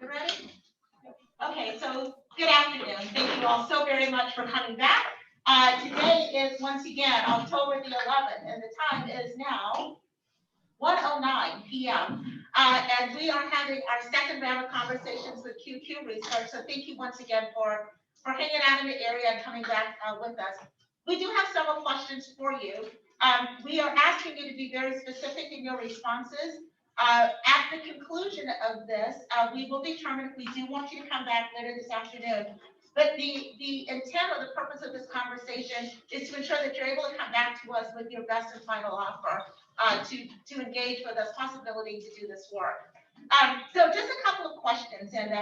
We ready? Okay, so good afternoon. Thank you all so very much for coming back. Today is once again October the 11th, and the time is now 1:09 p.m. And we are having our second round of conversations with QQ Research. So thank you once again for hanging out in the area and coming back with us. We do have several questions for you. We are asking you to be very specific in your responses. At the conclusion of this, we will determine if we do want you to come back later this afternoon. But the intent or the purpose of this conversation is to ensure that you're able to come back to us with your best and final offer to engage with us, possibility to do this work. So just a couple of questions, and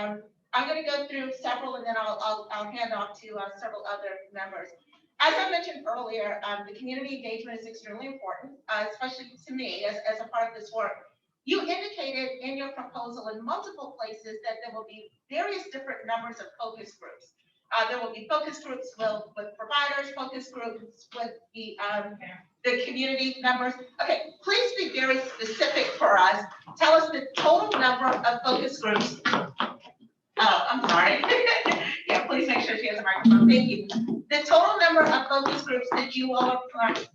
I'm going to go through several, and then I'll hand off to several other members. As I mentioned earlier, the community engagement is extremely important, especially to me as a part of this work. You indicated in your proposal in multiple places that there will be various different numbers of focus groups. There will be focus groups with providers, focus groups with the community members. Okay, please be very specific for us. Tell us the total number of focus groups. Oh, I'm sorry. Yeah, please make sure she has a microphone. Thank you. The total number of focus groups that you all are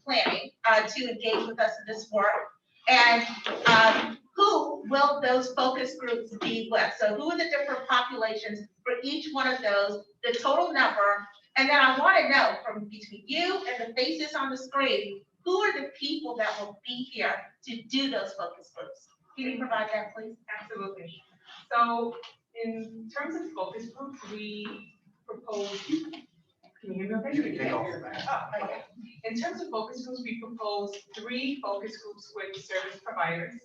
planning to engage with us in this work, and who will those focus groups be with? So who are the different populations for each one of those, the total number, and then I want to know from between you and the faces on the screen, who are the people that will be here to do those focus groups? Can you provide that, please? Absolutely. So in terms of focus groups, we propose. Can you hear me? Okay. In terms of focus groups, we propose 3 focus groups with service providers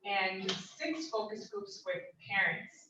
and 6 focus groups with parents.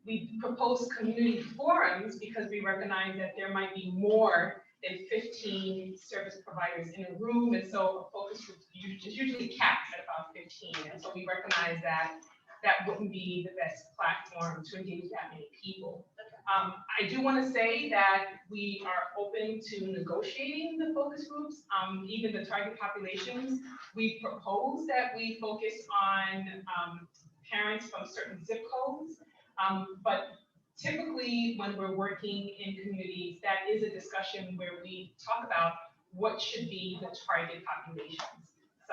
We propose community forums because we recognize that there might be more than 15 service providers in a room, and so a focus group is usually capped at about 15, and so we recognize that that wouldn't be the best platform to engage that many people. I do want to say that we are open to negotiating the focus groups, even the target populations. We propose that we focus on parents from certain zip codes, but typically when we're working in communities, that is a discussion where we talk about what should be the target populations.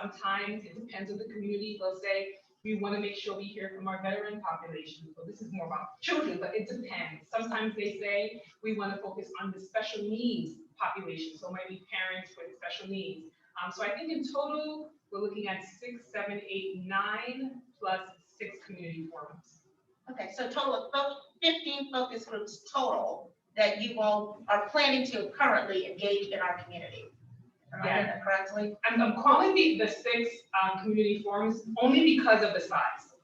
Sometimes it depends on the community. They'll say, we want to make sure we hear from our veteran population. So this is more about children, but it depends. Sometimes they say we want to focus on the special needs population. So it might be parents with special needs. So I think in total, we're looking at 6, 7, 8, 9, plus 6 community forums. Okay, so total of 15 focus groups total that you all are planning to currently engage in our community. Am I getting that correctly? I'm calling the 6 community forums only because of the size,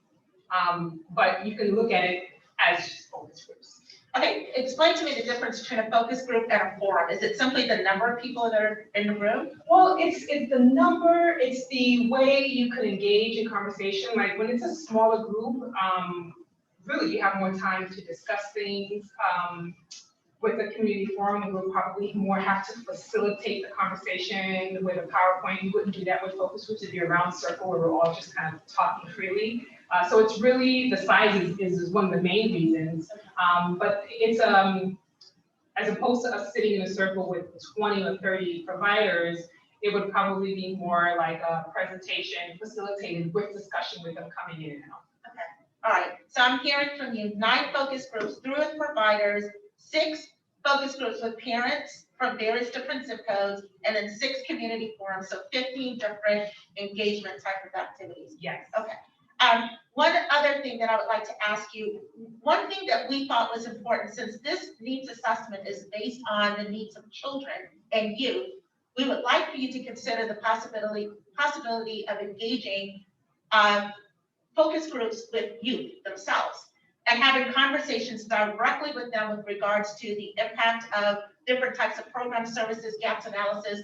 but you can look at it as focus groups. Okay, explain to me the difference between a focus group and a forum. Is it simply the number of people that are in the room? Well, it's the number, it's the way you could engage in conversation. Like when it's a smaller group, really you have more time to discuss things. With a community forum, we'll probably more have to facilitate the conversation with a PowerPoint. You wouldn't do that with focus groups. It'd be a round circle where we're all just kind of talking freely. So it's really, the size is one of the main reasons. But it's, as opposed to us sitting in a circle with 20 or 30 providers, it would probably be more like a presentation facilitated with discussion with them coming in and out. Okay, all right. So I'm hearing from you 9 focus groups through with providers, 6 focus groups with parents from various different zip codes, and then 6 community forums, so 15 different engagement type of activities. Yes. Okay. One other thing that I would like to ask you, one thing that we thought was important, since this needs assessment is based on the needs of children and youth, we would like for you to consider the possibility of engaging focus groups with youth themselves and having conversations directly with them with regards to the impact of different types of program services, gaps analysis.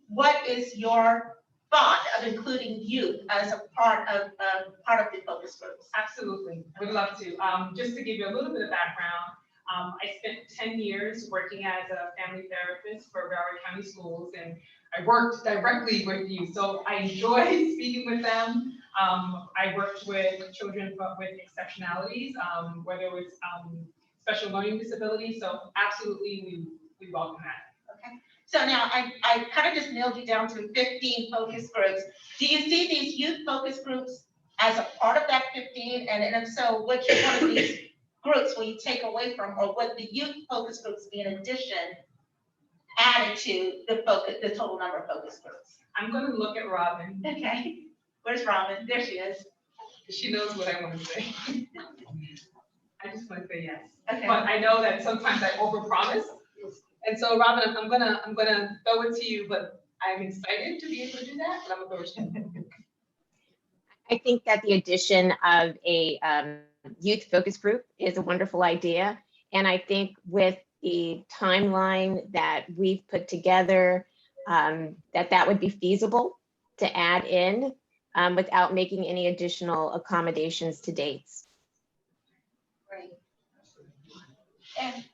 What is your thought of including youth as a part of the focus groups? Absolutely, would love to. Just to give you a little bit of background, I spent 10 years working as a family therapist for Broward County Schools, and I worked directly with youth, so I enjoy speaking with them. I worked with children with exceptionalities, whether it was special learning disabilities, so absolutely we welcome that. Okay, so now I kind of just nailed you down to 15 focus groups. Do you see these youth focus groups as a part of that 15? And if so, which one of these groups will you take away from, or would the youth focus groups be in addition added to the total number of focus groups? I'm going to look at Robin. Okay, where's Robin? There she is. She knows what I want to say. I just want to say yes. Okay. But I know that sometimes I overpromise. And so Robin, I'm gonna throw it to you, but I'm excited to be able to do that, but I'm gonna throw it to you. I think that the addition of a youth focus group is a wonderful idea. And I think with the timeline that we've put together, that would be feasible to add in without making any additional accommodations to dates. Great. And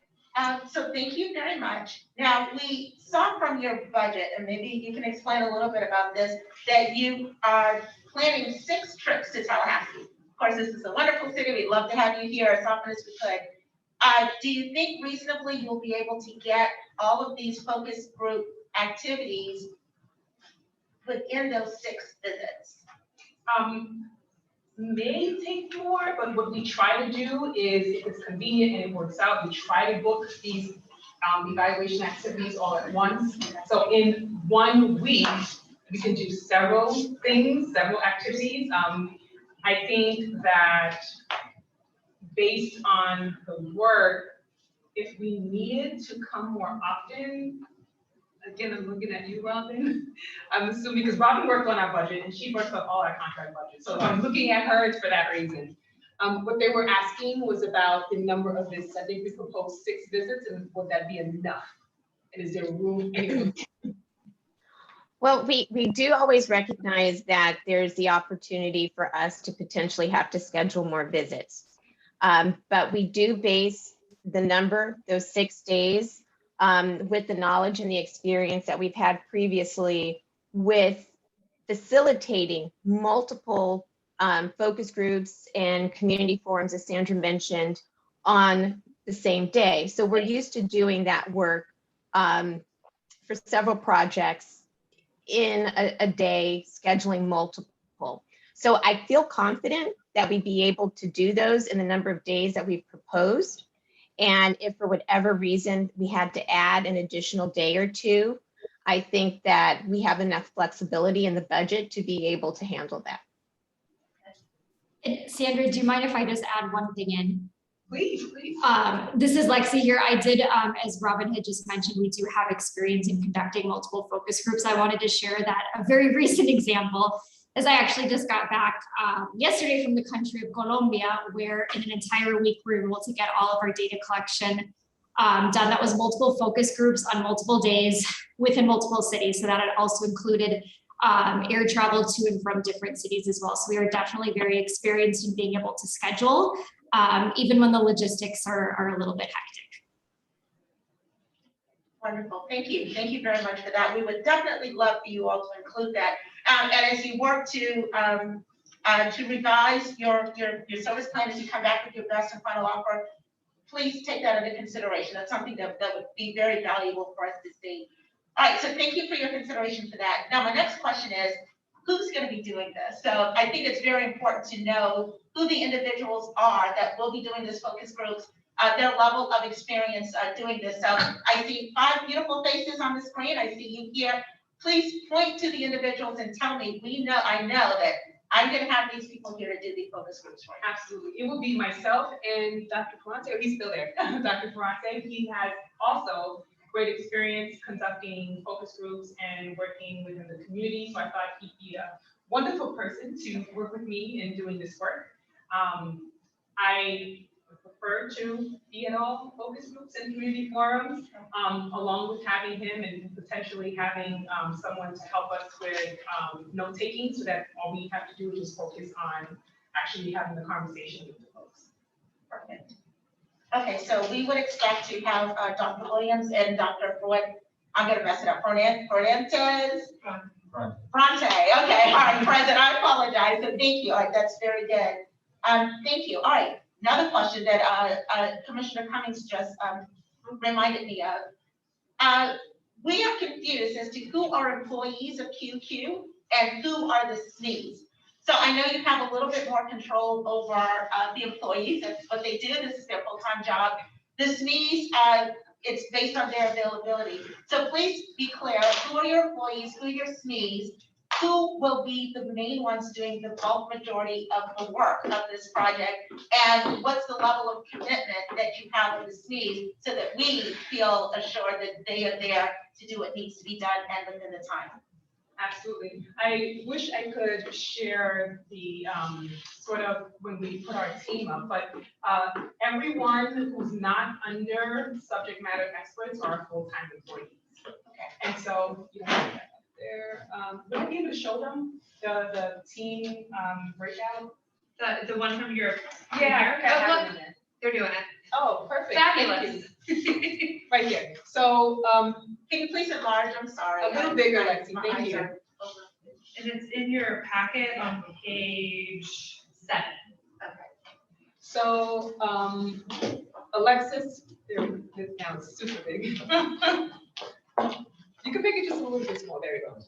so thank you very much. Now, we saw from your budget, and maybe you can explain a little bit about this, that you are planning 6 trips to Tallahassee. Of course, this is a wonderful city. We'd love to have you here as often as we could. Do you think reasonably you'll be able to get all of these focus group activities within those 6 visits? May take more, but what we try to do is, if it's convenient and it works out, we try to book these evaluation activities all at once. So in 1 week, we can do several things, several activities. I think that based on the work, if we needed to come more often, again, I'm looking at you, Robin. I'm assuming, because Robin worked on our budget and she worked on all our contract budget. So if I'm looking at her, it's for that reason. What they were asking was about the number of visits. I think we proposed 6 visits, and would that be enough? And is there room? Well, we do always recognize that there's the opportunity for us to potentially have to schedule more visits. But we do base the number, those 6 days, with the knowledge and the experience that we've had previously with facilitating multiple focus groups and community forums, as Sandra mentioned, on the same day. So we're used to doing that work for several projects in a day, scheduling multiple. So I feel confident that we'd be able to do those in the number of days that we've proposed. And if for whatever reason we had to add an additional day or 2, I think that we have enough flexibility in the budget to be able to handle that. Sandra, do you mind if I just add one thing in? Please, please. This is Lexi here. I did, as Robin had just mentioned, we do have experience in conducting multiple focus groups. I wanted to share that a very recent example, as I actually just got back yesterday from the country of Colombia, where in an entire week we were able to get all of our data collection done. That was multiple focus groups on multiple days within multiple cities. So that had also included air travel to and from different cities as well. So we are definitely very experienced in being able to schedule, even when the logistics are a little bit hectic. Wonderful, thank you. Thank you very much for that. We would definitely love for you all to include that. And as you work to revise your service plan, as you come back with your best and final offer, please take that into consideration. That's something that would be very valuable for us to see. All right, so thank you for your consideration for that. Now, my next question is, who's going to be doing this? So I think it's very important to know who the individuals are that will be doing this focus groups, their level of experience doing this. So I see 5 beautiful faces on the screen. I see you here. Please point to the individuals and tell me, I know that I'm going to have these people here to do the focus groups for you. Absolutely. It will be myself and Dr. Ferrante, he's still there. Dr. Ferrante, he has also great experience conducting focus groups and working within the community. So I thought he'd be a wonderful person to work with me in doing this work. I prefer to be at all focus groups and community forums, along with having him and potentially having someone to help us with note taking, so that all we have to do is just focus on actually having the conversation with the folks. Perfect. Okay, so we would expect to have Dr. Williams and Dr. Freud. I'm going to mess it up. Fernandez? Bronte. Okay, all right, President, I apologize. So thank you. All right, that's very good. Thank you. All right, another question that Commissioner Cummings just reminded me of. We are confused as to who are employees of QQ and who are the SMEs. So I know you have a little bit more control over the employees. That's what they do. This is their full-time job. The SMEs, it's based on their availability. So please be clear, who are your employees, who are your SMEs, who will be the main ones doing the bulk majority of the work of this project, and what's the level of commitment that you have with the SMEs so that we feel assured that they are there to do what needs to be done and within the time. Absolutely. I wish I could share the sort of when we put our team up, but everyone who's not under subject matter experts are full-time employees. Okay. And so you have that there. Would I be able to show them the team breakout? The one from your. Yeah. Okay, I have it in there. They're doing it. Oh, perfect. Fabulous. Right here. So Can you please enlarge? I'm sorry. a little bigger, Lexi. Thank you. And it's in your packet on page 7. Okay. So Alexis, now it's super big. You can make it just a little bit small. There you go. Okay.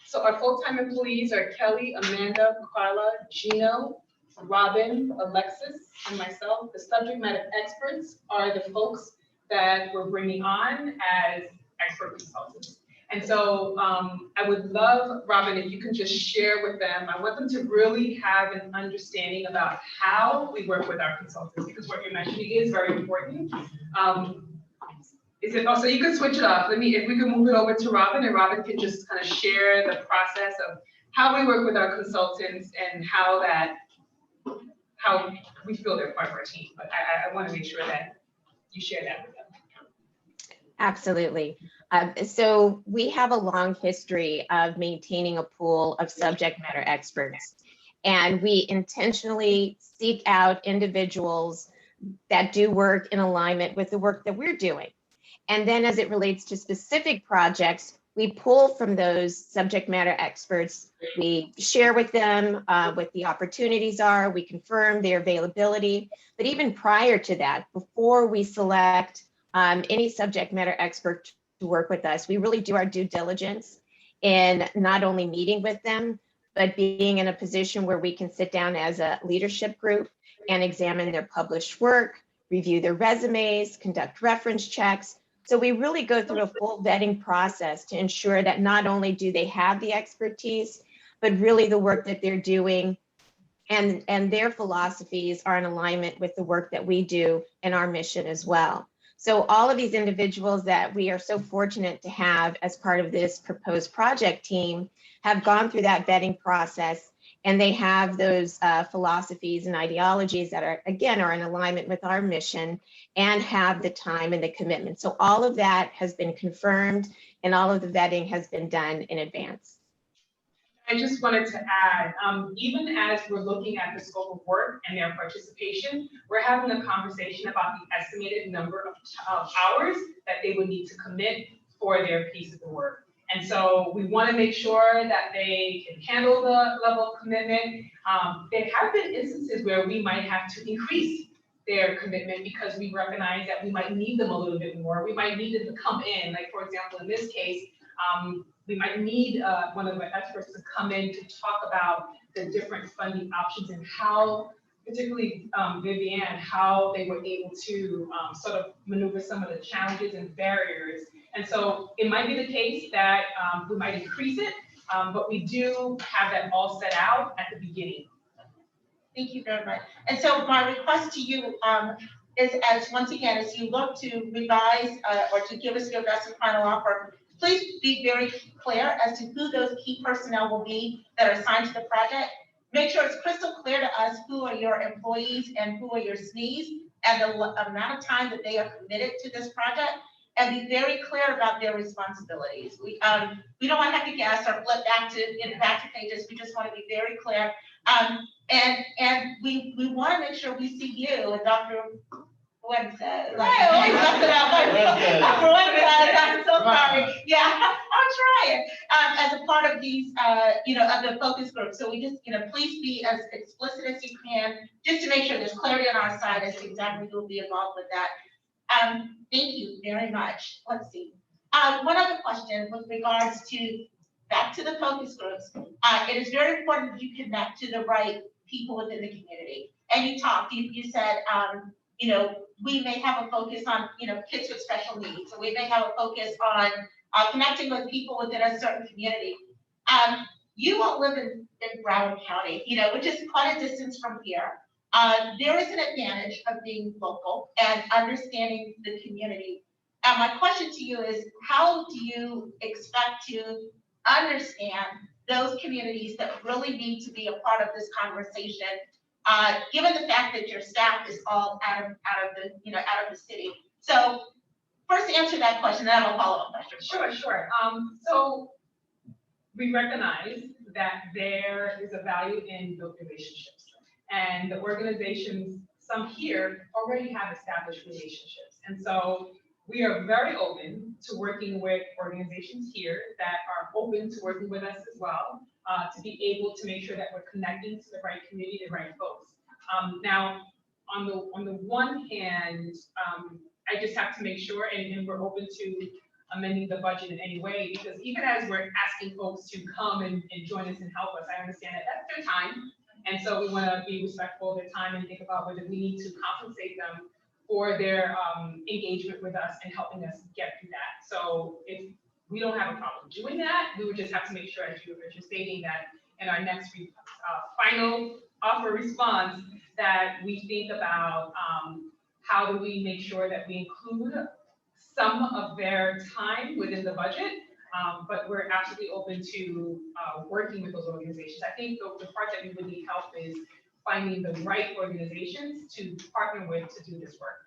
So our full-time employees are Kelly, Amanda, Carla, Gino, Robin, Alexis, and myself. The subject matter experts are the folks that we're bringing on as expert consultants. And so I would love, Robin, if you can just share with them, I want them to really have an understanding about how we work with our consultants, because what you're mentioning is very important. Is it also, you can switch it off. If we can move it over to Robin, and Robin can just kind of share the process of how we work with our consultants and how we feel they're part of our team. But I want to make sure that you share that with them. Absolutely. So we have a long history of maintaining a pool of subject matter experts, and we intentionally seek out individuals that do work in alignment with the work that we're doing. And then as it relates to specific projects, we pull from those subject matter experts. We share with them what the opportunities are. We confirm their availability. But even prior to that, before we select any subject matter expert to work with us, we really do our due diligence in not only meeting with them, but being in a position where we can sit down as a leadership group and examine their published work, review their resumes, conduct reference checks. So we really go through a full vetting process to ensure that not only do they have the expertise, but really the work that they're doing and their philosophies are in alignment with the work that we do and our mission as well. So all of these individuals that we are so fortunate to have as part of this proposed project team have gone through that vetting process, and they have those philosophies and ideologies that are in alignment with our mission and have the time and the commitment. So all of that has been confirmed and all of the vetting has been done in advance. I just wanted to add, even as we're looking at the scope of work and their participation, we're having a conversation about the estimated number of hours that they would need to commit for their piece of the work. And so we want to make sure that they can handle the level of commitment. There have been instances where we might have to increase their commitment because we recognize that we might need them a little bit more. We might need them to come in, like for example, in this case, we might need one of the experts to come in to talk about the different funding options and how, particularly Vivian, how they were able to sort of maneuver some of the challenges and barriers. And so it might be the case that we might increase it, but we do have that all set out at the beginning. Thank you very much. And so my request to you is, as once again, as you look to revise or to give us your best and final offer, please be very clear as to who those key personnel will be that are assigned to the project. Make sure it's crystal clear to us who are your employees and who are your SMEs and the amount of time that they are committed to this project, and be very clear about their responsibilities. We don't want to have to guess or flip back to pages. We just want to be very clear. And we want to make sure we see you and Dr. Wednesday. I always mess it up. I'm so sorry. Yeah, I'll try it. As a part of these, of the focus group. So we just, please be as explicit as you can, just to make sure there's clarity on our side as to exactly who will be involved with that. Thank you very much. Let's see. One other question with regards to back to the focus groups. It is very important that you connect to the right people within the community. And you said, we may have a focus on, kids with special needs, or we may have a focus on connecting with people within a certain community. You all live in Broward County, which is quite a distance from here. There is an advantage of being local and understanding the community. And my question to you is, how do you expect to understand those communities that really need to be a part of this conversation, given the fact that your staff is all out of the city? So first answer that question, then I'll follow up question. Sure. So we recognize that there is a value in built relationships, and the organizations, some here already have established relationships. And so we are very open to working with organizations here that are open to working with us as well, to be able to make sure that we're connecting to the right community, the right folks. Now, on the one hand, I just have to make sure, and we're open to amending the budget in any way, because even as we're asking folks to come and join us and help us, I understand that that's their time. And so we want to be respectful of their time and think about whether we need to compensate them for their engagement with us and helping us get through that. So if we don't have a problem doing that, we would just have to make sure, as you're stating, that in our next final offer response, that we think about how do we make sure that we include some of their time within the budget, but we're absolutely open to working with those organizations. I think the part that we would need help is finding the right organizations to partner with to do this work.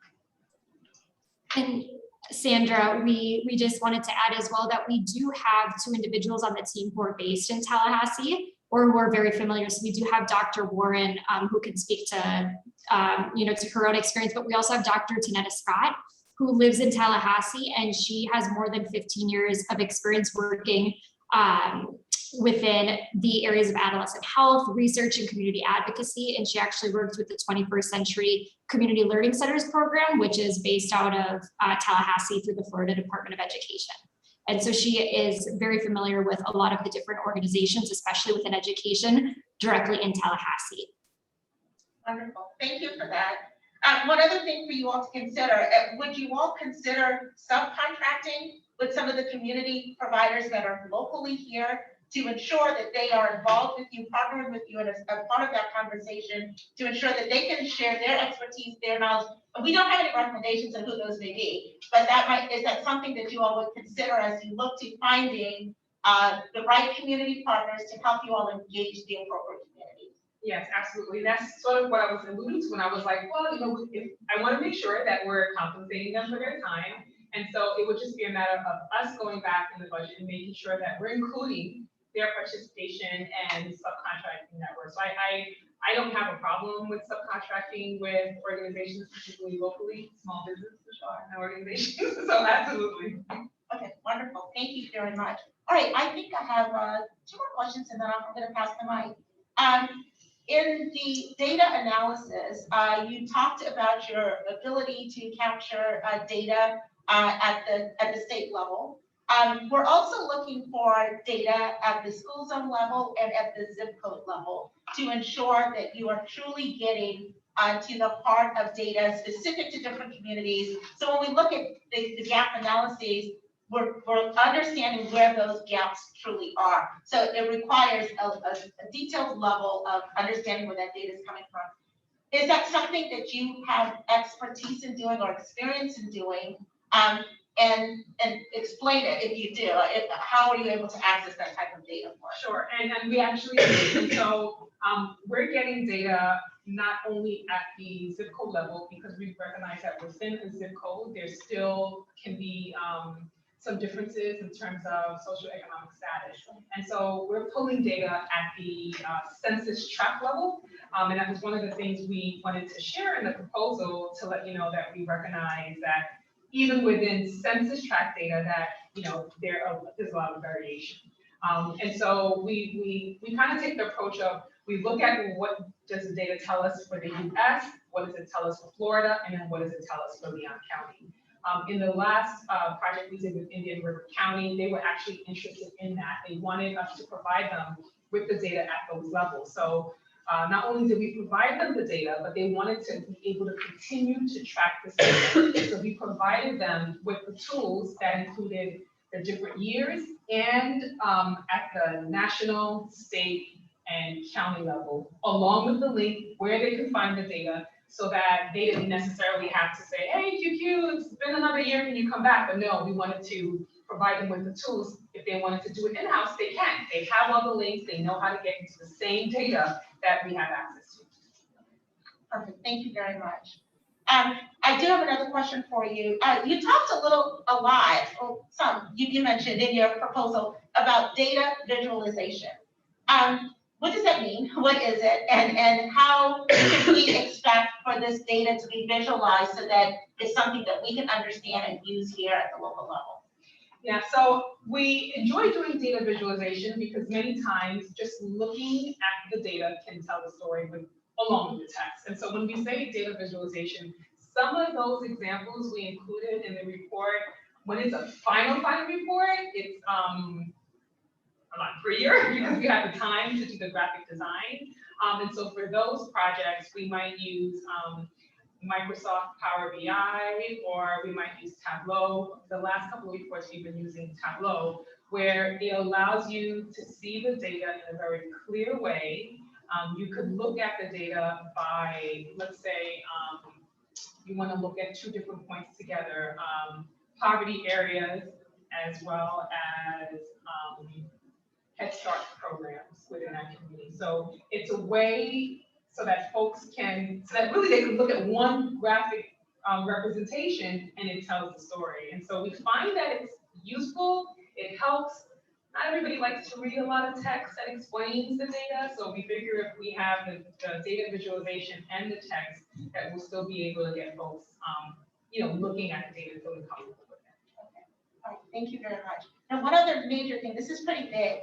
And Sandra, we just wanted to add as well that we do have 2 individuals on the team who are based in Tallahassee, or who are very familiar. So we do have Dr. Warren, who can speak to, to her own experience, but we also have Dr. Tanetta Scott, who lives in Tallahassee, and she has more than 15 years of experience working within the areas of adolescent health, research, and community advocacy. And she actually works with the 21st Century Community Learning Centers program, which is based out of Tallahassee through the Florida Department of Education. And so she is very familiar with a lot of the different organizations, especially within education, directly in Tallahassee. Wonderful, thank you for that. One other thing for you all to consider, would you all consider subcontracting with some of the community providers that are locally here to ensure that they are involved with you, partnering with you, and as a part of that conversation to ensure that they can share their expertise, their knowledge? And we don't have any recommendations on who those may be, but is that something that you all would consider as you look to finding the right community partners to help you all engage the appropriate communities? Yes, absolutely. That's sort of what I was alluding to when I was like, well, if I want to make sure that we're compensating them for their time. And so it would just be a matter of us going back in the budget and making sure that we're including their participation and subcontracting that work. So I don't have a problem with subcontracting with organizations, particularly locally, small businesses are organizations. So absolutely. Okay, wonderful. Thank you very much. All right, I think I have 2 more questions, and then I'm going to pass the mic. In the data analysis, you talked about your ability to capture data at the state level. We're also looking for data at the school zone level and at the zip code level to ensure that you are truly getting to the heart of data specific to different communities. So when we look at the gap analyses, we're understanding where those gaps truly are. So it requires a detailed level of understanding where that data is coming from. Is that something that you have expertise in doing or experience in doing? And explain it if you do. How are you able to access that type of data for us? Sure, and we actually, so we're getting data not only at the zip code level, because we recognize that within a zip code, there still can be some differences in terms of socioeconomic status. And so we're pulling data at the census tract level, And that was one of the things we wanted to share in the proposal to let you know that we recognize that even within census tract data that, there's a lot of variation. And so we kind of take the approach of, we look at what does the data tell us for the US, what does it tell us for Florida, and then what does it tell us for Leon County. In the last project we did with Indian River County, they were actually interested in that. They wanted us to provide them with the data at those levels. So not only did we provide them the data, but they wanted to be able to continue to track this data. So we provided them with the tools that included the different years and at the national, state, and county level, along with the link where they could find the data, so that they didn't necessarily have to say, hey, QQ, it's been another year, can you come back? But no, we wanted to provide them with the tools. If they wanted to do it in-house, they can. They have all the links, they know how to get into the same data that we have access to. Perfect, thank you very much. I do have another question for you. You talked a lot, or some, you mentioned in your proposal about data visualization. What does that mean? What is it? And how can we expect for this data to be visualized so that it's something that we can understand and use here at the local level? Yeah, so we enjoy doing data visualization because many times just looking at the data can tell the story along with the text. And so when we say data visualization, some of those examples we included in the report. When it's a final report, it's a lot prettier because we have the time to do the graphic design. And so for those projects, we might use Microsoft Power BI, or we might use Tableau. The last couple of reports we've been using Tableau, where it allows you to see the data in a very clear way. You could look at the data by, let's say, you want to look at two different points together, poverty areas as well as Head Start programs within that community. So it's a way so that folks can, so that really they can look at one graphic representation and it tells the story. And so we find that it's useful, it helps. Not everybody likes to read a lot of text that explains the data, so we figure if we have the data visualization and the text, that we'll still be able to get folks, looking at the data feeling comfortable with it. Okay. All right, thank you very much. Now, one other major thing, this is pretty big.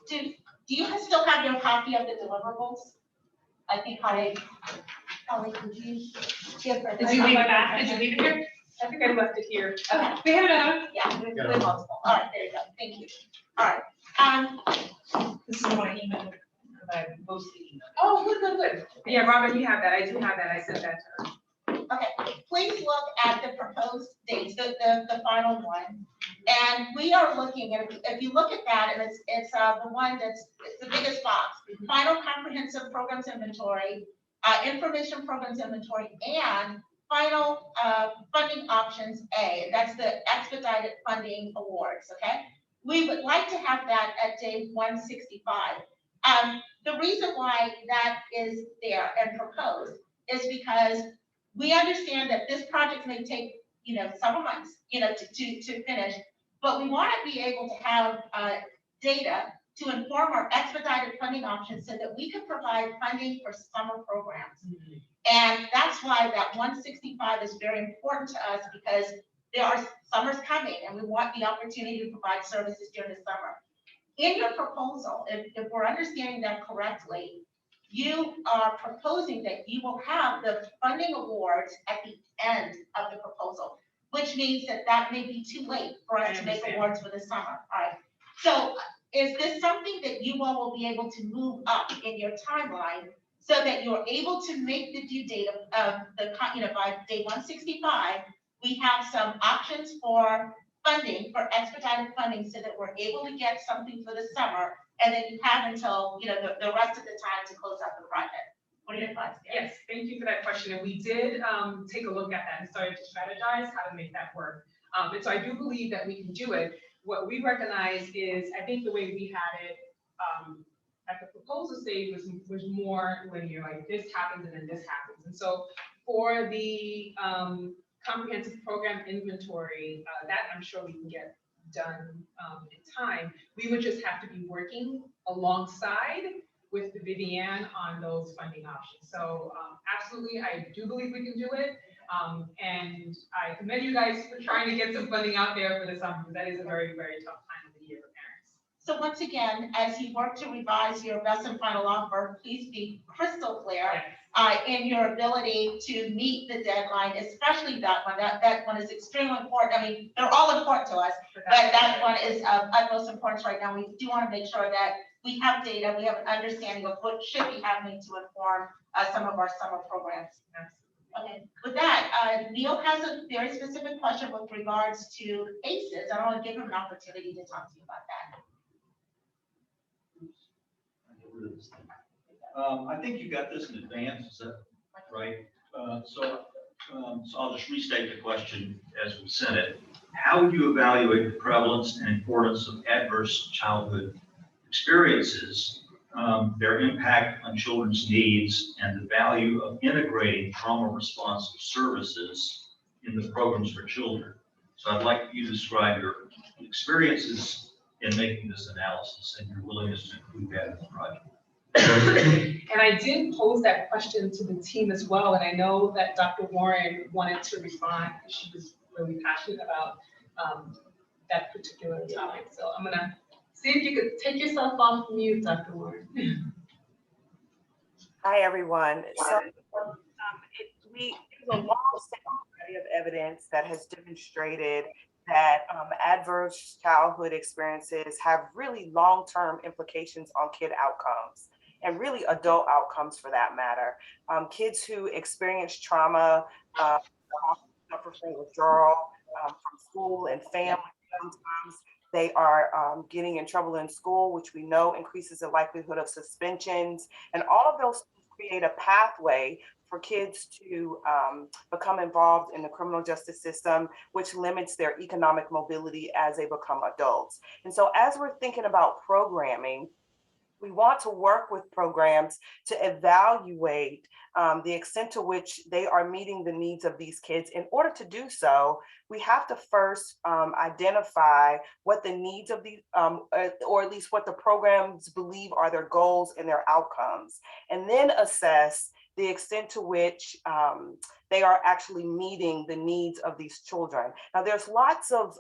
Do you still have your copy of the deliverables? I think Holly, could you give her? Did you leave it back? Did you leave it here? I think I left it here. Okay. We have another. Yeah, we have multiple. All right, there you go. Thank you. All right. This is my email. I mostly email. Oh, good. Yeah, Robin, you have that. I do have that. I sent that to her. Okay, please look at the proposed dates, the final one. And we are looking at, if you look at that, and it's the one it's the biggest box, final comprehensive programs inventory, information programs inventory, and final funding options A. That's the expedited funding awards, okay? We would like to have that at day 165. The reason why that is there and proposed is because we understand that this project may take, several months, to finish, but we want to be able to have data to inform our expedited funding options so that we can provide funding for summer programs. And that's why that 165 is very important to us, because there are summers coming and we want the opportunity to provide services during the summer. In your proposal, if we're understanding that correctly, you are proposing that you will have the funding awards at the end of the proposal, which means that may be too late for us to make awards for the summer. All right. So is this something that you all will be able to move up in your timeline so that you're able to make the due date of by day 165, we have some options for funding, for expedited funding, so that we're able to get something for the summer, and then you have until, the rest of the time to close out the project. What are your thoughts there? Yes, thank you for that question. And we did take a look at that and started to strategize how to make that work. And so I do believe that we can do it. What we recognize is, I think the way we had it at the proposal stage was more linear, like this happens and then this happens. And so for the comprehensive program inventory, that I'm sure we can get done in time. We would just have to be working alongside with Vivian on those funding options. So absolutely, I do believe we can do it. And I commend you guys for trying to get some funding out there for the summer, because that is a very, very tough time of the year for parents. So once again, as you work to revise your best and final offer, please be crystal clear in your ability to meet the deadline, especially that one. That one is extremely important. I mean, they're all important to us, but that one is of utmost importance right now. We do want to make sure that we have data, we have an understanding of what should be happening to inform some of our summer programs. Okay, with that, Neil has a very specific question with regards to ACEs. I want to give him an opportunity to talk to you about that. I think you got this in advance, is that right? So I'll just restate the question as we sent it. How would you evaluate the prevalence and importance of adverse childhood experiences, their impact on children's needs, and the value of integrating trauma responsive services in the programs for children? So I'd like you to describe your experiences in making this analysis and your willingness to include that in the project. And I did pose that question to the team as well, and I know that Dr. Warren wanted to respond. She was really passionate about that particular topic. So I'm gonna see if you could take yourself off mute, Dr. Warren. Hi, everyone. So there's a long body of evidence that has demonstrated that adverse childhood experiences have really long-term implications on kid outcomes and really adult outcomes for that matter. Kids who experience trauma suffer from withdrawal from school and family. Sometimes they are getting in trouble in school, which we know increases the likelihood of suspensions. And all of those create a pathway for kids to become involved in the criminal justice system, which limits their economic mobility as they become adults. And so as we're thinking about programming, we want to work with programs to evaluate the extent to which they are meeting the needs of these kids. In order to do so, we have to first identify what the needs of these, or at least what the programs believe are their goals and their outcomes, and then assess the extent to which they are actually meeting the needs of these children. Now, there's lots of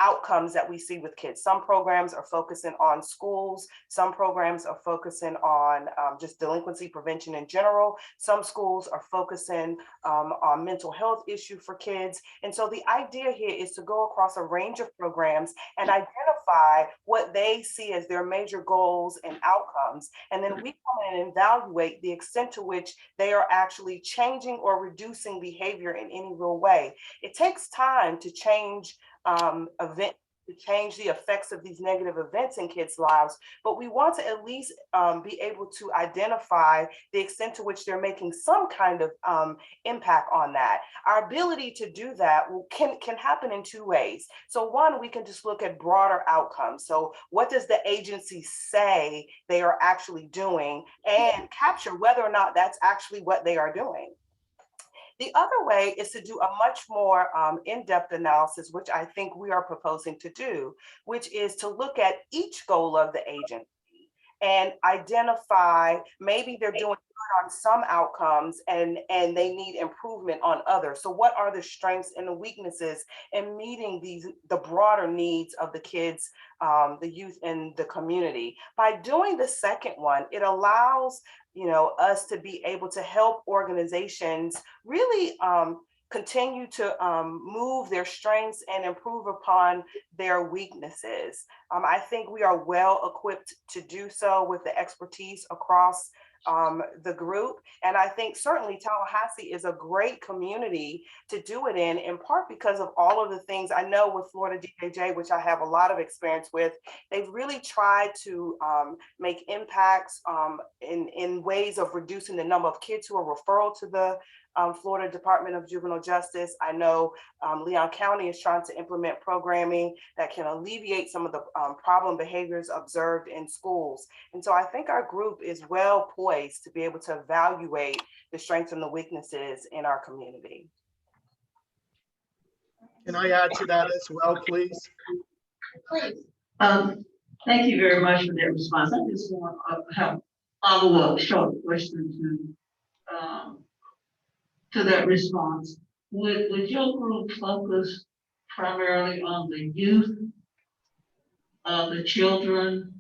outcomes that we see with kids. Some programs are focusing on schools. Some programs are focusing on just delinquency prevention in general. Some schools are focusing on mental health issue for kids. And so the idea here is to go across a range of programs and identify what they see as their major goals and outcomes. And then we come in and evaluate the extent to which they are actually changing or reducing behavior in any real way. It takes time to change to change the effects of these negative events in kids' lives, but we want to at least be able to identify the extent to which they're making some kind of impact on that. Our ability to do that can happen in two ways. So one, we can just look at broader outcomes. So what does the agency say they are actually doing, and capture whether or not that's actually what they are doing. The other way is to do a much more in-depth analysis, which I think we are proposing to do, which is to look at each goal of the agency and identify maybe they're doing good on some outcomes and they need improvement on others. So what are the strengths and the weaknesses in meeting the broader needs of the kids, the youth, and the community? By doing the second one, it allows us to be able to help organizations really continue to move their strengths and improve upon their weaknesses. I think we are well equipped to do so with the expertise across the group. And I think certainly Tallahassee is a great community to do it in part because of all of the things I know with Florida DJJ, which I have a lot of experience with. They've really tried to make impacts in ways of reducing the number of kids who are referred to the Florida Department of Juvenile Justice. I know Leon County is trying to implement programming that can alleviate some of the problem behaviors observed in schools. And so I think our group is well poised to be able to evaluate the strengths and the weaknesses in our community. Can I add to that as well, please? Please. Thank you very much for that response. I just want to follow-up short question to that response. Would your group focus primarily on the youth, the children,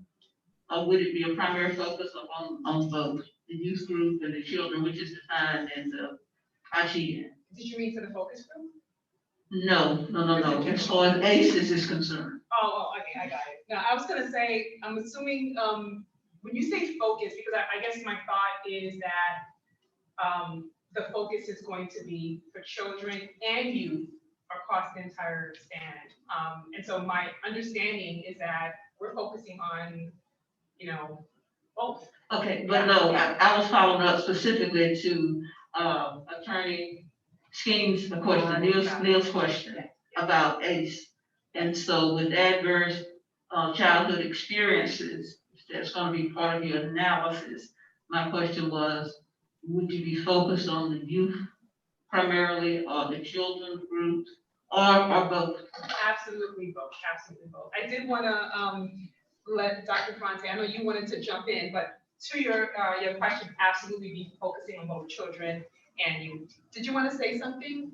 or would it be a primary focus on both the youth group and the children, which is defined in the ITN? Did you mean for the focus group? No. As far as ACEs is concerned. Oh, okay, I got it. Now, I was gonna say, I'm assuming, when you say focus, because I guess my thought is that, the focus is going to be for children and youth across the entire span. And so my understanding is that we're focusing on, both. Okay, but no, I was following up specifically to, Attorney Skeen's question, Neil's question about ACE. And so with adverse, childhood experiences, that's gonna be part of your analysis. My question was, would you be focused on the youth primarily, or the children groups, or both? Absolutely both, absolutely both. I did wanna, let Dr. Fonte, I know you wanted to jump in, but to your question, absolutely be focusing on both children and youth. Did you wanna say something?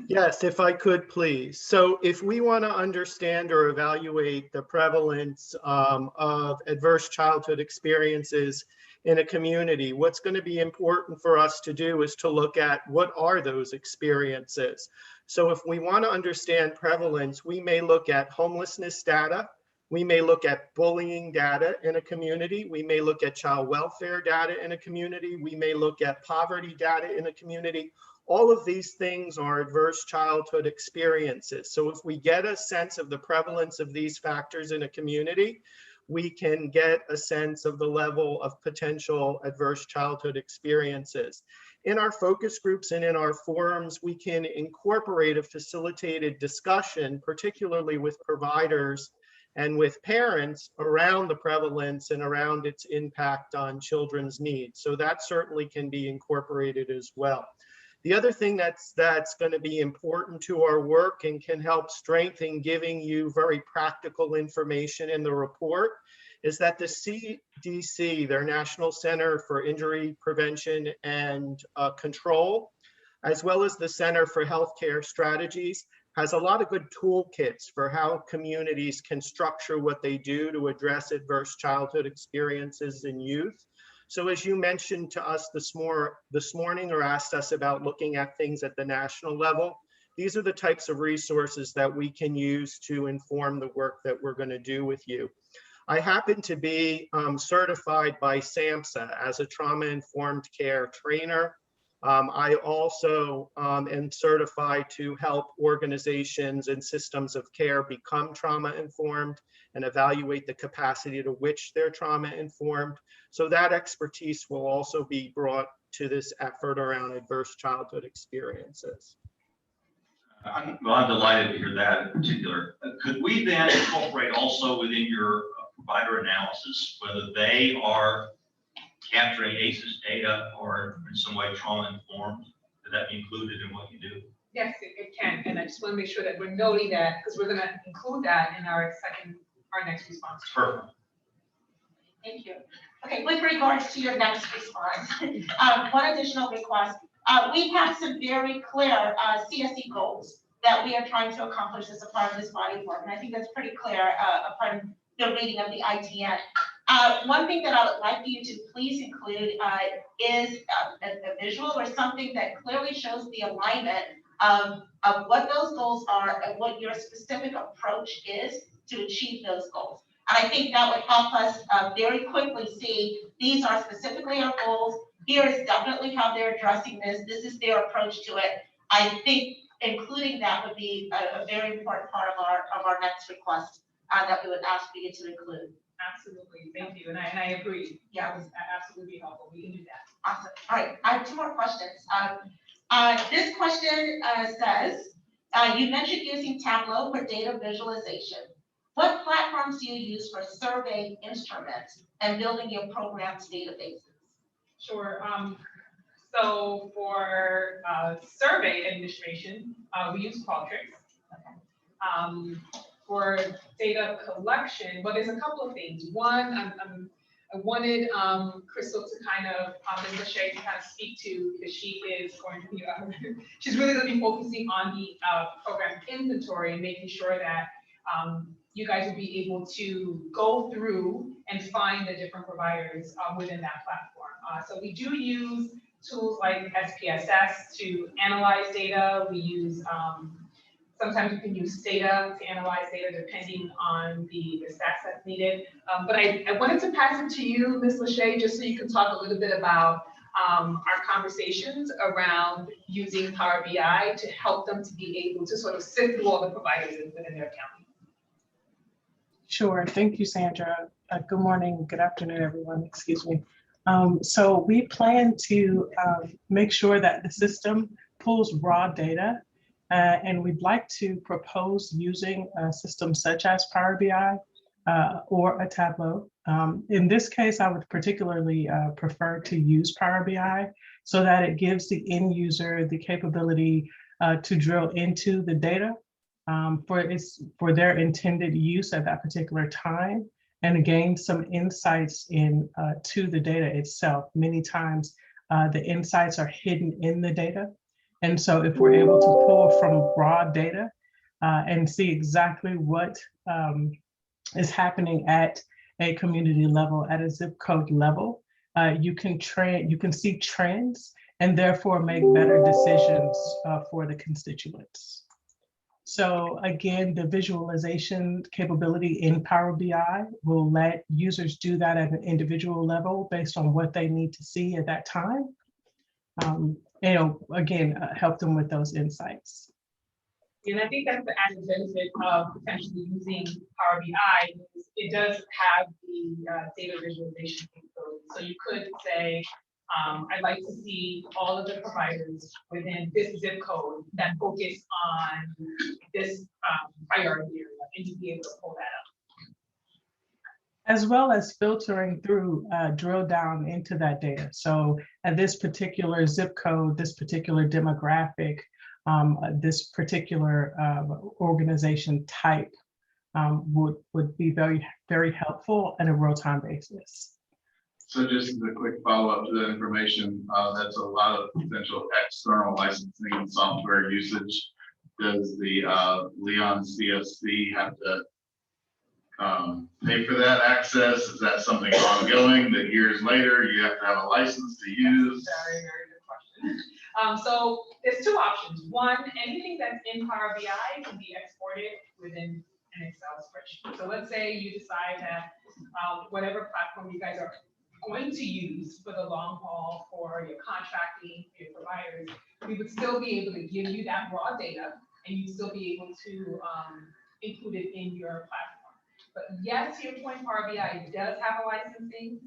Yes, if I could, please. So if we want to understand or evaluate the prevalence of adverse childhood experiences in a community, what's going to be important for us to do is to look at what are those experiences. So if we want to understand prevalence, we may look at homelessness data. We may look at bullying data in a community. We may look at child welfare data in a community. We may look at poverty data in a community. All of these things are adverse childhood experiences. So if we get a sense of the prevalence of these factors in a community, we can get a sense of the level of potential adverse childhood experiences. In our focus groups and in our forums, we can incorporate a facilitated discussion, particularly with providers and with parents, around the prevalence and around its impact on children's needs. So that certainly can be incorporated as well. The other thing that's going to be important to our work and can help strengthen giving you very practical information in the report is that the CDC, their National Center for Injury Prevention and Control, as well as the Center for Healthcare Strategies, has a lot of good toolkits for how communities can structure what they do to address adverse childhood experiences in youth. So as you mentioned to us this morning, or asked us about looking at things at the national level, these are the types of resources that we can use to inform the work that we're going to do with you. I happen to be certified by SAMHSA as a trauma-informed care trainer. I also am certified to help organizations and systems of care become trauma-informed and evaluate the capacity to which they're trauma-informed. So that expertise will also be brought to this effort around adverse childhood experiences. I'm delighted to hear that in particular. Could we then incorporate also within your provider analysis, whether they are capturing ACEs data or in some way trauma-informed? Could that be included in what you do? Yes, it can, and I just want to make sure that we're noting that, because we're going to include that in our next response. Perfect. Thank you. Okay, with regards to your next response, one additional request. We have some very clear CSC goals that we are trying to accomplish as a part of this body of work, and I think that's pretty clear upon the reading of the ITN. One thing that I would like you to please include is a visual or something that clearly shows the alignment of what those goals are and what your specific approach is to achieve those goals. And I think that would help us very quickly see these are specifically our goals. Here is definitely how they're addressing this. This is their approach to it. I think including that would be a very important part of our next request that we would ask for you to include. Absolutely, thank you, and I agree. Yeah. That was absolutely helpful. We can do that. Awesome. All right, I have two more questions. This question says, you mentioned using Tableau for data visualization. What platforms do you use for survey instruments and building your program's databases? Sure. So for survey administration, we use Qualtrics. For data collection, well, there's a couple of things. One, I wanted Crystal to kind of, Ms. Lachey to kind of speak to, because she is going to be, she's really going to be focusing on the program inventory and making sure that you guys will be able to go through and find the different providers within that platform. So we do use tools like SPSS to analyze data. We use, sometimes you can use data to analyze data depending on the stats that's needed. But I wanted to pass it to you, Ms. Lachey, just so you can talk a little bit about our conversations around using Power BI to help them to be able to sort of sift through all the providers within their county. Sure. Thank you, Sandra. Good morning, good afternoon, everyone. Excuse me. So we plan to make sure that the system pulls raw data, and we'd like to propose using a system such as Power BI or a Tableau. In this case, I would particularly prefer to use Power BI so that it gives the end user the capability to drill into the data for their intended use at that particular time, and gain some insights to the data itself. Many times the insights are hidden in the data. And so if we're able to pull from raw data and see exactly what is happening at a community level, at a zip code level, you can see trends and therefore make better decisions for the constituents. So again, the visualization capability in Power BI will let users do that at an individual level based on what they need to see at that time. Again, help them with those insights. And I think that's the added benefit of potentially using Power BI. It does have the data visualization capability. So you could say, I'd like to see all of the providers within this zip code that focus on this priority area, and you'd be able to pull that up. As well as filtering through, drill down into that data. So at this particular zip code, this particular demographic, this particular organization type would be very, very helpful on a real-time basis. So just as a quick follow-up to that information, that's a lot of potential external licensing and software usage. Does the Leon CSC have to pay for that access? Is that something ongoing that years later you have to have a license to use? Very, very good question. So there's two options. One, anything that's in Power BI can be exported within an Excel spreadsheet. So let's say you decide that whatever platform you guys are going to use for the long haul, for your contracting, your providers, we would still be able to give you that raw data, and you'd still be able to include it in your platform. But yes, to your point, Power BI does have a licensing.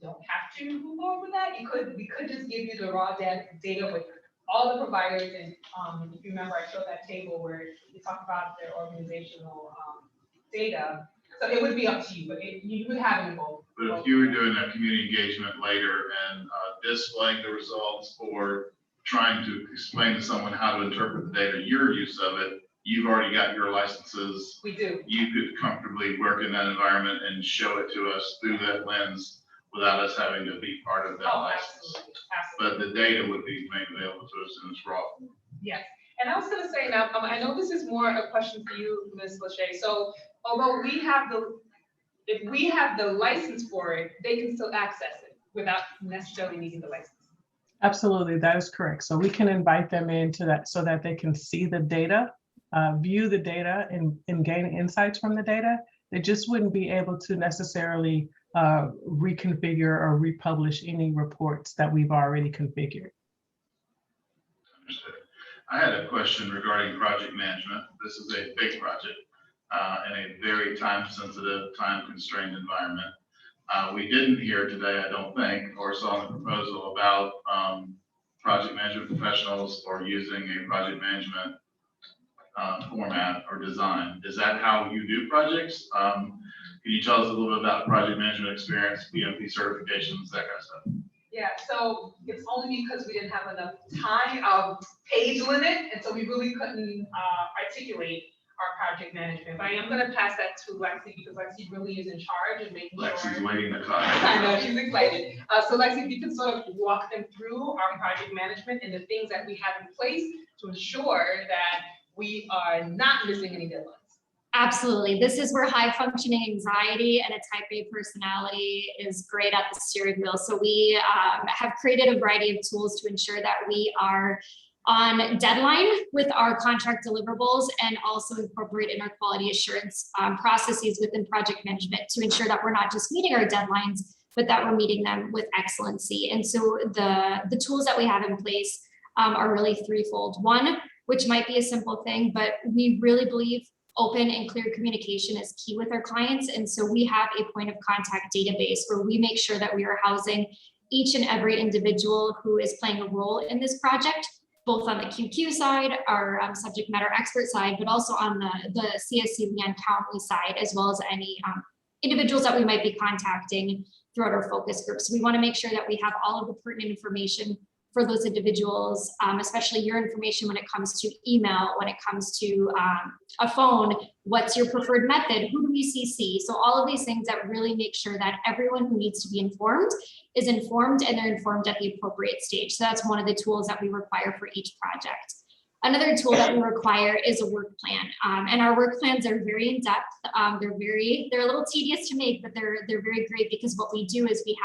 Don't have to move forward with that. We could just give you the raw data with all the providers. And if you remember, I showed that table where you talk about their organizational data. So it would be up to you, but you would have it in both. But if you were doing that community engagement later and displaying the results or trying to explain to someone how to interpret the data, your use of it, you've already got your licenses. We do. You could comfortably work in that environment and show it to us through that lens without us having to be part of that license. Absolutely. But the data would be made available to us in its raw form. Yes. And I was going to say now, I know this is more a question for you, Ms. Lachey. So although if we have the license for it, they can still access it without necessarily needing the license. Absolutely, that is correct. So we can invite them into that so that they can see the data, view the data and gain insights from the data. They just wouldn't be able to necessarily reconfigure or republish any reports that we've already configured. Understood. I had a question regarding project management. This is a big project in a very time-sensitive, time-constrained environment. We didn't hear today, I don't think, or saw the proposal about project management professionals or using a project management format or design. Is that how you do projects? Can you tell us a little bit about project management experience, PMP certifications, that kind of stuff? Yeah, so it's only because we didn't have enough time, page limit, and so we really couldn't articulate our project management. But I am gonna pass that to Lexi because Lexi really is in charge and making sure. Lexi's waiting to talk. I know, she's excited. So Lexi, if you can sort of walk them through our project management and the things that we have in place to ensure that we are not missing any deadlines. Absolutely. This is where high functioning anxiety and a type A personality is great at the steering wheel. So we have created a variety of tools to ensure that we are on deadline with our contract deliverables and also incorporate in our quality assurance processes within project management to ensure that we're not just meeting our deadlines, but that we're meeting them with excellency. And so the tools that we have in place are really threefold. One, which might be a simple thing, but we really believe open and clear communication is key with our clients. And so we have a point of contact database where we make sure that we are housing each and every individual who is playing a role in this project, both on the QQ side, our subject matter expert side, but also on the CSC Leon County side, as well as any individuals that we might be contacting throughout our focus groups. So we want to make sure that we have all of the pertinent information for those individuals, especially your information when it comes to email, when it comes to a phone, what's your preferred method, who do we CC? So all of these things that really make sure that everyone who needs to be informed is informed and they're informed at the appropriate stage. So that's one of the tools that we require for each project. Another tool that we require is a work plan. And our work plans are very in-depth. They're a little tedious to make, but they're very great because what we do is we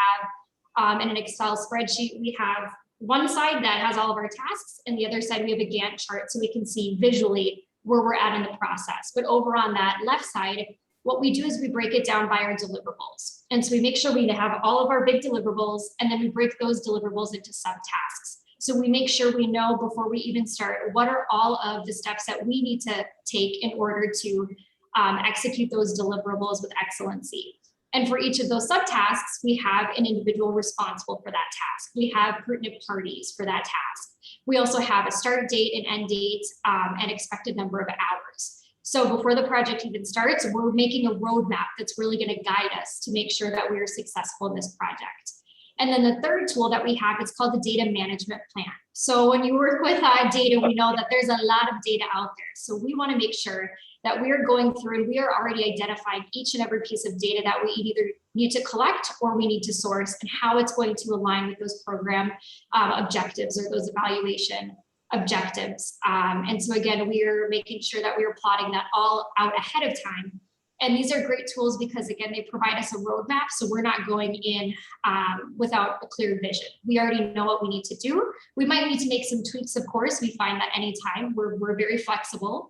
have in an Excel spreadsheet, we have one side that has all of our tasks and the other side we have a Gantt chart so we can see visually where we're at in the process. But over on that left side, what we do is we break it down by our deliverables. And so we make sure we have all of our big deliverables and then we break those deliverables into subtasks. So we make sure we know before we even start, what are all of the steps that we need to take in order to execute those deliverables with excellency. And for each of those subtasks, we have an individual responsible for that task. We have pertinent parties for that task. We also have a start date, an end date, and expected number of hours. So before the project even starts, we're making a roadmap that's really going to guide us to make sure that we are successful in this project. And then the third tool that we have is called the data management plan. So when you work with data, we know that there's a lot of data out there. So we want to make sure that we are going through and we are already identifying each and every piece of data that we either need to collect or we need to source and how it's going to align with those program objectives or those evaluation objectives. And so again, we're making sure that we are plotting that all out ahead of time. And these are great tools because again, they provide us a roadmap. So we're not going in without a clear vision. We already know what we need to do. We might need to make some tweaks, of course. We find that anytime we're very flexible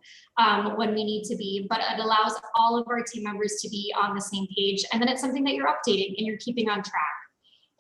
when we need to be, but it allows all of our team members to be on the same page. And then it's something that you're updating and you're keeping on track.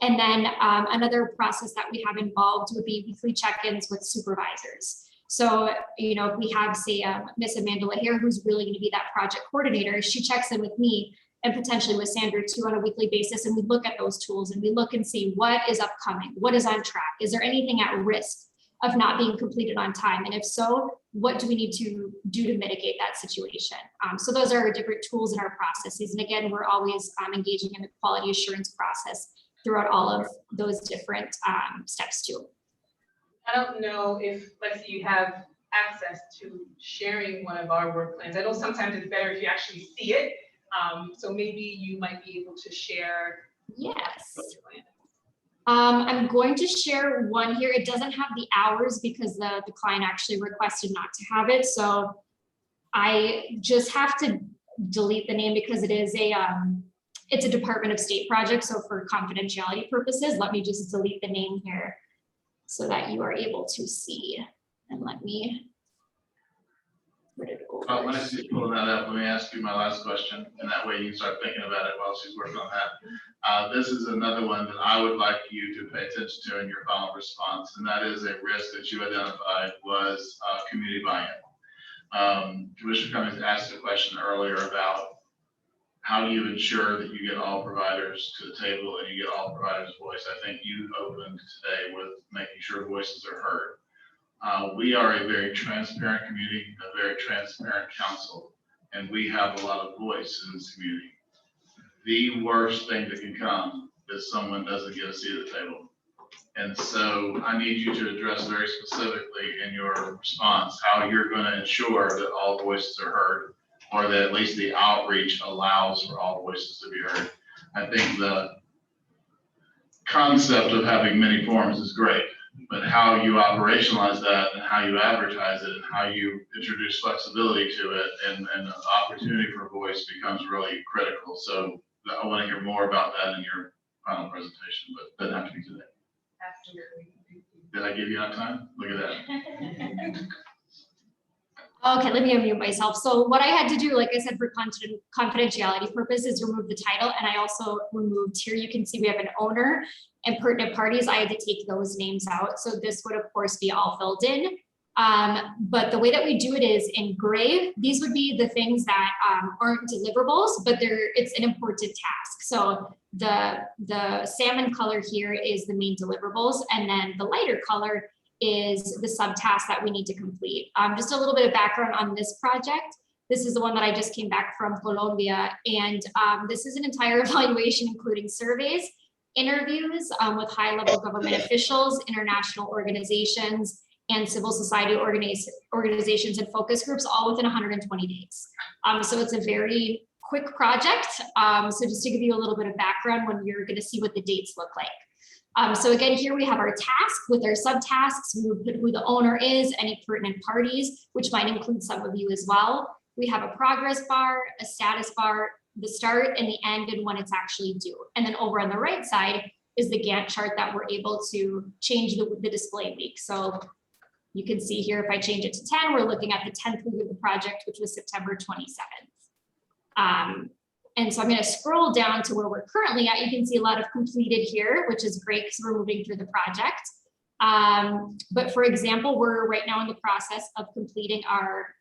And then another process that we have involved would be weekly check-ins with supervisors. So, you know, if we have, say, Miss Amanda here, who's really going to be that project coordinator, she checks in with me and potentially with Sandra too on a weekly basis. And we look at those tools and we look and see what is upcoming, what is on track. Is there anything at risk of not being completed on time? And if so, what do we need to do to mitigate that situation? So those are different tools in our processes. And again, we're always engaging in the quality assurance process throughout all of those different steps too. I don't know if, let's say, you have access to sharing one of our work plans. I know sometimes it's better if you actually see it. So maybe you might be able to share. Yes. I'm going to share one here. It doesn't have the hours because the client actually requested not to have it. So I just have to delete the name because it is it's a Department of State project. So for confidentiality purposes, let me just delete the name here so that you are able to see. And let me put it over. When I see pulling that up, let me ask you my last question, and that way you can start thinking about it while she's working on that. This is another one that I would like you to pay attention to in your final response, and that is a risk that you identified was community buy-in. Commissioner Cummings asked a question earlier about how do you ensure that you get all providers to the table and you get all providers' voice? I think you opened today with making sure voices are heard. We are a very transparent community, a very transparent council, and we have a lot of voice in this community. The worst thing that can come is someone doesn't get a seat at the table. And so I need you to address very specifically in your response, how you're going to ensure that all voices are heard, or that at least the outreach allows for all voices to be heard. I think the concept of having many forums is great, but how you operationalize that and how you advertise it and how you introduce flexibility to it and the opportunity for voice becomes really critical. So I want to hear more about that in your final presentation, but doesn't have to be today. Absolutely. Did I give you enough time? Look at that. Okay, let me unmute myself. So what I had to do, like I said, for confidentiality purposes, remove the title, and I also removed here, you can see we have an owner and pertinent parties. I had to take those names out. So this would of course be all filled in. But the way that we do it is in gray. These would be the things that aren't deliverables, but it's an important task. So the salmon color here is the main deliverables, and then the lighter color is the subtask that we need to complete. Just a little bit of background on this project. This is the one that I just came back from Colombia, and this is an entire evaluation including surveys, interviews with high-level government officials, international organizations, and civil society organizations and focus groups, all within 120 days. So it's a very quick project. So just to give you a little bit of background when you're going to see what the dates look like. So again, here we have our task with our subtasks. We would put who the owner is, any pertinent parties, which might include some of you as well. We have a progress bar, a status bar, the start and the end, and when it's actually due. And then over on the right side is the Gantt chart that we're able to change the display week. So you can see here, if I change it to 10, we're looking at the 10th week of the project, which was September 27th. And so I'm going to scroll down to where we're currently at. You can see a lot of completed here, which is great because we're moving through the project. But for example, we're right now in the process of completing our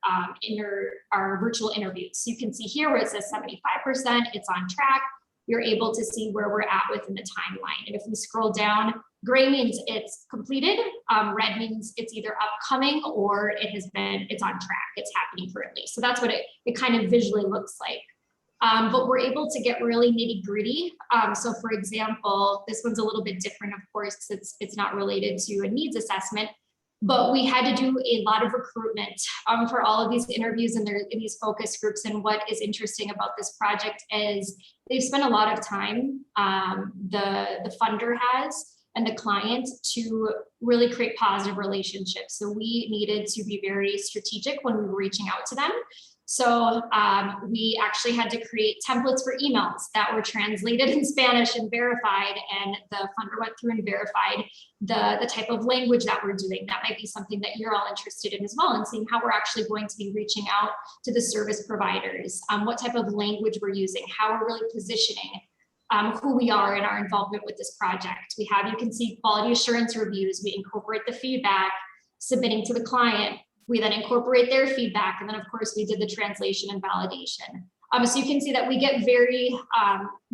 virtual interviews. So you can see here where it says 75%, it's on track. You're able to see where we're at within the timeline. And if we scroll down, gray means it's completed, red means it's either upcoming or it's on track, it's happening currently. So that's what it kind of visually looks like. But we're able to get really nitty gritty. So for example, this one's a little bit different, of course, because it's not related to a needs assessment, but we had to do a lot of recruitment for all of these interviews and in these focus groups. And what is interesting about this project is they've spent a lot of time, the funder has, and the client to really create positive relationships. So we needed to be very strategic when we were reaching out to them. So we actually had to create templates for emails that were translated in Spanish and verified, and the funder went through and verified the type of language that we're doing. That might be something that you're all interested in as well, and seeing how we're actually going to be reaching out to the service providers, what type of language we're using, how we're really positioning who we are in our involvement with this project. You can see quality assurance reviews, we incorporate the feedback, submitting to the client. We then incorporate their feedback, and then of course we did the translation and validation. So you can see that we get very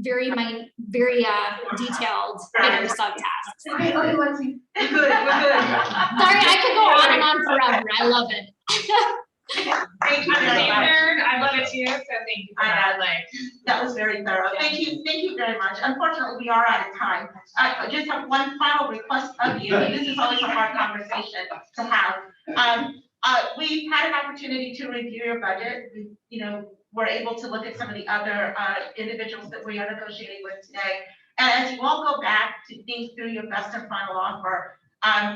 detailed in our subtasks. Okay, we're good, we're good. Sorry, I could go on and on forever. I love it. Thank you I'm a very much. nerd, I love it too, so thank you for that, That was very thorough. Thank you very much. Unfortunately, we are out of time. I just have one final request of you. This is always a hard conversation to have. We've had an opportunity to review your budget. We're able to look at some of the other individuals that we are negotiating with today. And as you all go back to think through your best and final offer,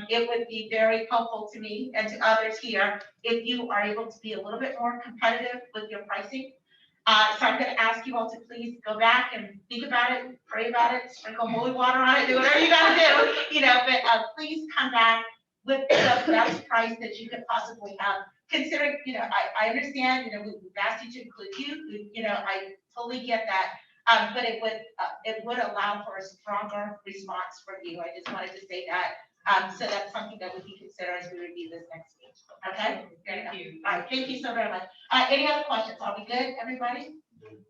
it would be very helpful to me and to others here if you are able to be a little bit more competitive with your pricing. So I'm going to ask you all to please go back and think about it, pray about it, sprinkle holy water on it, do whatever you got to do, but please come back with the best price that you could possibly have. Considering, I understand, we've asked you to include you, I totally get that. But it would allow for a stronger response from you. I just wanted to say that. So that's something that we can consider as we review this next week. Okay? Thank you. All right, thank you so very much. Any other questions? Are we good, everybody?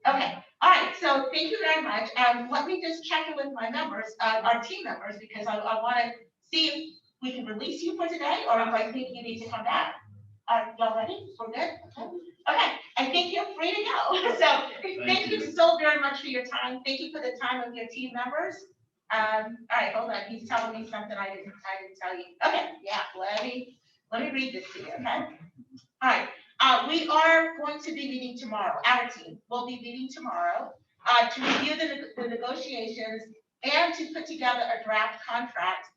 Okay, all right, so thank you very much. Let me just check in with my members, our team members, because I want to see if we can release you for today, or if I think you need to come back. Y'all ready? We're good? Okay, I think you're free to go. So thank you so very much for your time. Thank you for the time of your team members. All right, hold on, he's telling me something I didn't tell you. Okay, yeah, let me read this to you, okay? All right, we are going to be meeting tomorrow, our team will be meeting tomorrow, to review the negotiations and to put together a draft contract,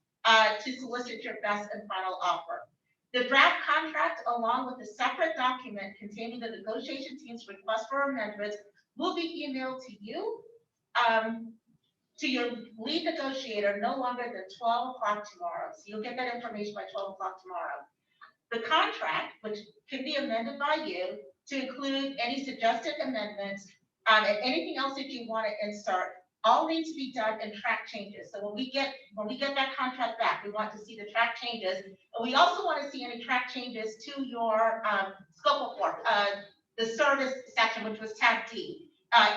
to solicit your best and final offer. The draft contract, along with a separate document containing the negotiation team's request for amendments, will be emailed to you, to your lead negotiator no longer than 12 o'clock tomorrow. So you'll get that information by 12 o'clock tomorrow. The contract, which can be amended by you to include any suggested amendments, and anything else that you want to insert, all needs to be done in track changes. So when we get that contract back, we want to see the track changes. And we also want to see any track changes to your scope of work, the service section, which was tab D.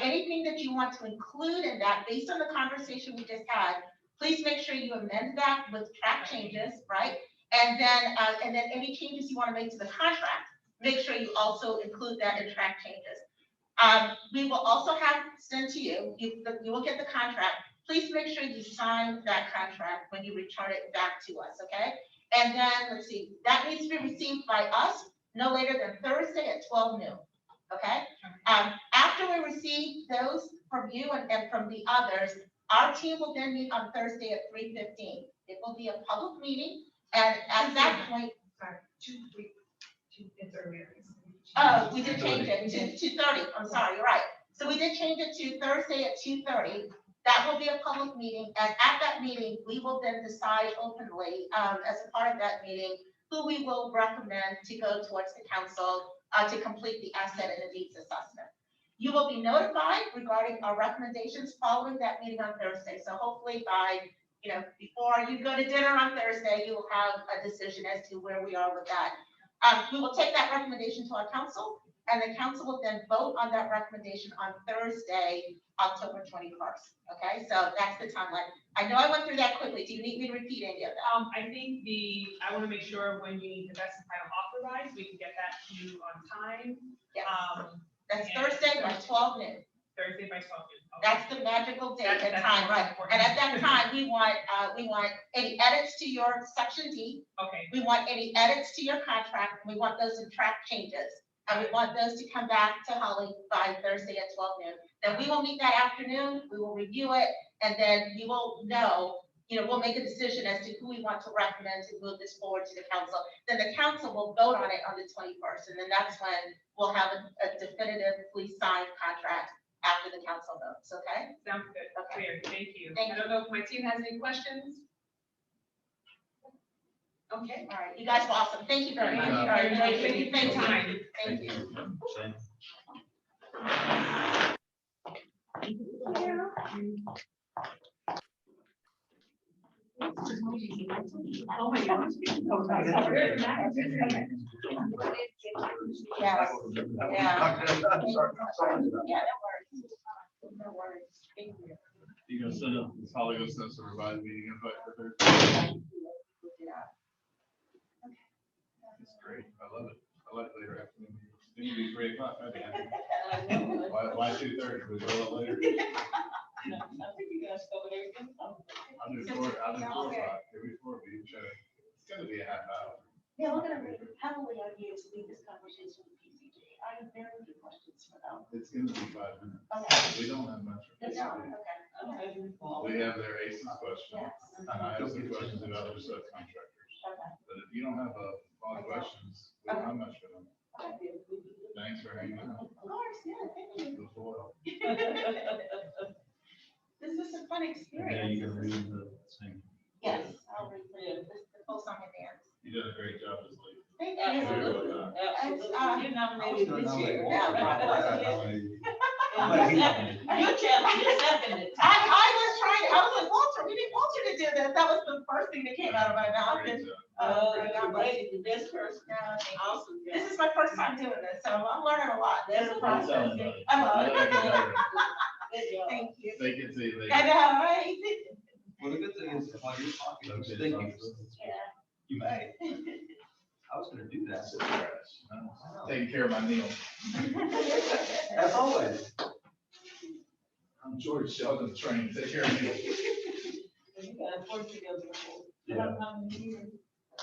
Anything that you want to include in that, based on the conversation we just had, please make sure you amend that with track changes, right? And then any changes you want to make to the contract, make sure you also include that in track changes. We will also have sent to you, you will get the contract. Please make sure you sign that contract when you return it back to us, okay? And then, let's see, that needs to be received by us no later than Thursday at 12 noon, okay? After we receive those from you and from the others, our team will then meet on Thursday at 3:15. It will be a public meeting, and at that point, It's earlier. oh, we did change it to 2:30. I'm sorry, you're right. So we did change it to Thursday at 2:30. That will be a public meeting, and at that meeting, we will then decide openly, as a part of that meeting, who we will recommend to go towards the council, to complete the asset and the needs assessment. You will be notified regarding our recommendations following that meeting on Thursday. So hopefully by, before you go to dinner on Thursday, you will have a decision as to where we are with that. We will take that recommendation to our council, and the council will then vote on that recommendation on Thursday, October 21st. Okay, so that's the timeline. I know I went through that quickly. Do you need me to repeat any of that? I think I want to make sure when you need the best and final authorized, we can get that to you on time. Yes. That's and Thursday by 12 noon. Thursday by 12 noon. Okay. That's the magical date and That's time, more right? important. And at that time, we want any edits to your section D. Okay, We want any edits to your contract. We want those in track changes. And we want those to come back to Holly by Thursday at 12 noon. Then we will meet that afternoon, we will review it, and then you will know, we'll make a decision as to who we want to recommend to move this forward to the council. Then the council will vote on it on the 21st, and then that's when we'll have a definitively signed contract after the council votes, okay? sounds good. Okay. Clear. Thank you. Thank I don't know if my team has any questions. Okay. All right, you guys are awesome. Thank you very much. Thank you. All right, thank you. Thank you. Thank you. Same. Oh my gosh. Yes. Yeah. Yeah, no worries. No worries. Thank you. You gonna send up, it's probably gonna send us a revised meeting invite for Thursday. It's great, I love it. I like later afternoon. It should be 3 o'clock, I think. Why 2:30? We go a little later. I'll do 4 o'clock, every 4 weeks. It's gonna be a half hour. Yeah, we're gonna heavily on you to lead this conversation with PCG. I have very good questions for them. It's gonna be 5 minutes. Okay. We don't have much. for Good this job. week. Okay. We have their ACES question, Yes. and I have some questions about other subcontractors. Okay. But if you don't have a lot of questions, we don't have much for them. Thanks for hanging out. Of course, yeah, thank you. Good foil. This is a fun Yeah, experience. you can read the thing. Yes, I'll read the post on my dance. You did a great job this week. Thank Very you. well done. You're nominated this year. You seconded. I was trying, I was like, Walter, we need Walter to do this. That was the first thing that came out of my mouth. Great And, job. God bless you. the best person. Awesome. This is my first time doing this, so I'm learning a lot. This is a Don't tell process. anybody. I love I like it it. better. Thank you. They can see later. I know, right? Well, the good thing is, while you're talking, I'm just thinking, you may. I was gonna do that. Taking care of my meal. As always. I'm George Sheldon, trained to take care of meals. Yeah.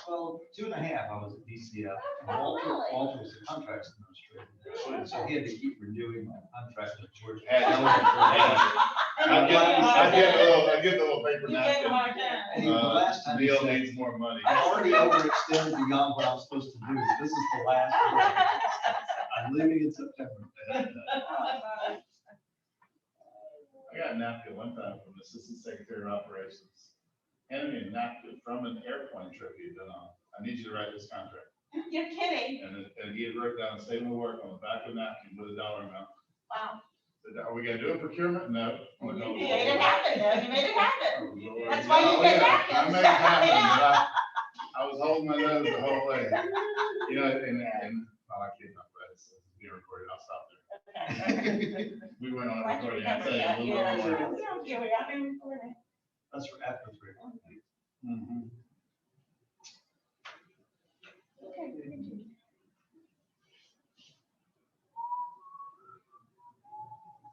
Well, 2.5, I was at DCF. Walter was the contracts administrator. So he had to keep renewing my contract with Georgia. I get the little paper napkin. The last time he Neil said, needs more money. I already overextended beyond what I was supposed to do. This is the last one. I'm leaving in September. I got a napkin one time from the Assistant Secretary of Operations. Handed me a napkin from an airplane trip he'd been on. I need you to write this contract. You're kidding. And he had wrote down a statement of work on the back of the napkin with a dollar amount. Wow. Said, are we gonna do a procurement? No. I'm like, You "Oh, made it happen, though. You made it happen. Lord." That's why you Oh, get yeah, napkins. I made it happen, but I was holding my nose the whole way. You know, and well, I can't talk about it, so it's being recorded. I'll stop there. We went on a Glad you recording. I'll remembered tell you a that. little Yeah, bit more. we don't care. We got been recording. That's for after 3 o'clock. Mhm.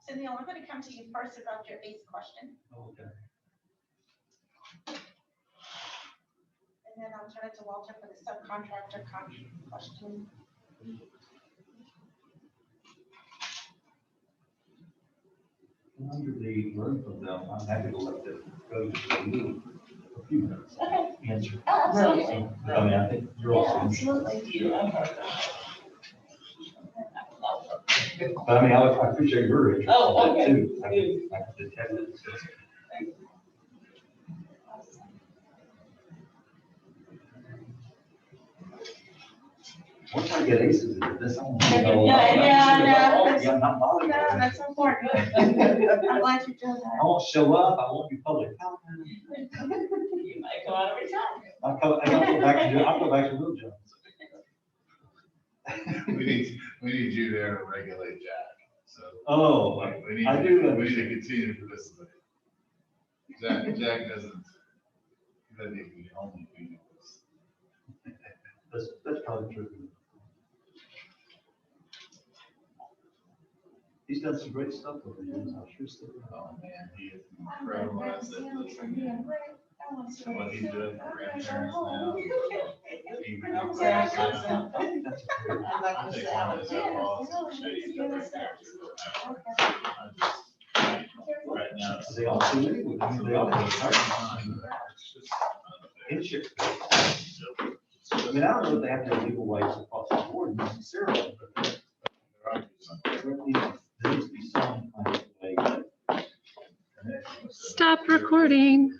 So Neil, I'm gonna come to you first about your ACE question, Okay. and then I'll turn it to Walter for the subcontractor question. Under the learn from them, I'm happy to let them go to you for a few minutes. Answer. Oh, absolutely. I mean, I think you're also. Absolutely. But I mean, I appreciate your interest. Oh, in that okay. too. I can detect it. Once I get aces in this, I'm. Yeah, I'm not bothered. No, that's important. I'm glad you're doing I that. won't show up, I won't be public. You might go out every time. I'll go back to real jobs. We need you there to regulate Jack, so. Oh, We need, I do we need to understand. continue to participate. Jack doesn't need to be only being this. That's probably true. He's done some great stuff over the years, I'm sure. Oh, man, he is incredible asset to this community. And what he's doing for grandparents now. Even though grandparents now, I think one of his laws shady for grandparents. Right now. They all do anyway. I mean, they all have insurance. I mean, I don't know if they have to legal rights across the board necessarily, but certainly there needs to be some kind of way. Stop recording.